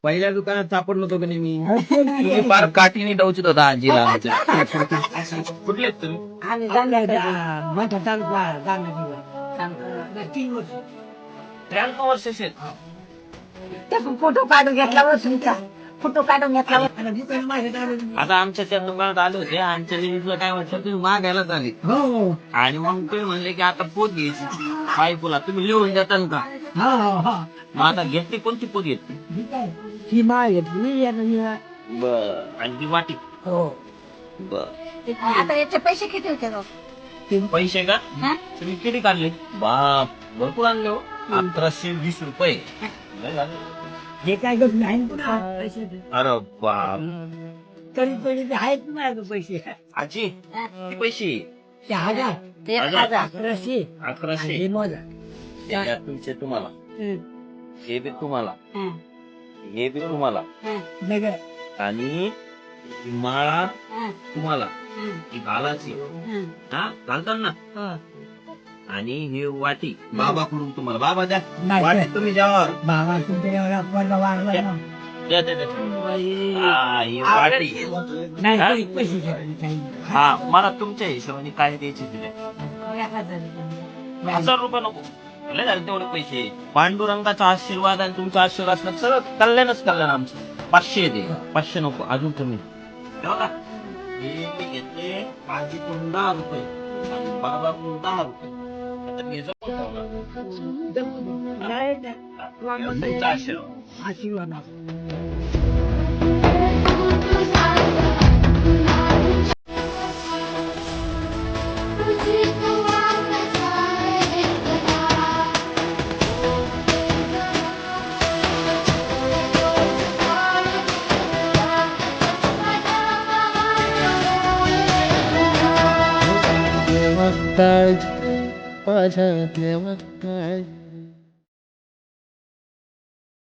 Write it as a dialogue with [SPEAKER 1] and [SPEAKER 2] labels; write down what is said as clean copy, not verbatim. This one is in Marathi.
[SPEAKER 1] पहिल्या दुकानात सापडलो होतो का नाही मी. तुम्ही फार काठीने डवचत होता आजीला आमच्या. कुठले आहेत तुम्ही? त्र्याण्णव वर्षाचे आहेत.
[SPEAKER 2] फोटो काढून घेतला फोटो काढून घेतला.
[SPEAKER 1] आता आमच्या त्या दुकानात आले होते. आमच्या लेडीजला काय वाटतं तुम्ही मागायलाच आले. आणि मग ते म्हणले की आता पोत घ्यायची बायकोला, तुम्ही लिहून देताल का? मग आता घेतली कोणती पोत घेतली?
[SPEAKER 2] ही माळ घेतली
[SPEAKER 1] बर. आणि ती वाटी. बर.
[SPEAKER 2] आता याचे पैसे किती होते?
[SPEAKER 1] पैसे का तुम्ही किती काढले? बाप भरपूर आणले हो. 1120 रुपये. लय झाले.
[SPEAKER 2] हे काय करत नाही
[SPEAKER 1] अरे बाप.
[SPEAKER 2] तरी पैसे आहेत माझ्या पैसे.
[SPEAKER 1] आजी किती पैसे?
[SPEAKER 2] 1100.
[SPEAKER 1] 1100.
[SPEAKER 2] हे मोजा.
[SPEAKER 1] हे तुमचे तुम्हाला, हे बी तुम्हाला, हे बी तुम्हाला, आणि ही माळा तुम्हाला, ही घालाची. हा घालतात ना. आणि ही वाटी बाबाकडून तुम्हाला. बाबा द्या वाटी तुम्ही जेव्हा.
[SPEAKER 2] बाबा तुमच्या एवढा पडला वाढला
[SPEAKER 1] द्या द्या द्या. हा, ही वाटी.
[SPEAKER 2] नाही पैसे घ्यायचे.
[SPEAKER 1] हा मला तुमच्या हिशोबाने काय द्यायचे दिले. 1000 रुपये नको. लय झाले तेवढे पैसे. पांडुरंगाचा आशीर्वाद आणि तुमचा आशीर्वाद असला सगळं कल्याणच कल्याण आमचं. 500 दे. 500 नको अजून कमी. बघा हे मी घेतले आजीकडून 10 रुपये आणि बाबाकडून 10 रुपये. आता मी जपून ठेवला.
[SPEAKER 2] आशीर्वाद.
[SPEAKER 3] माझ्या देवा काय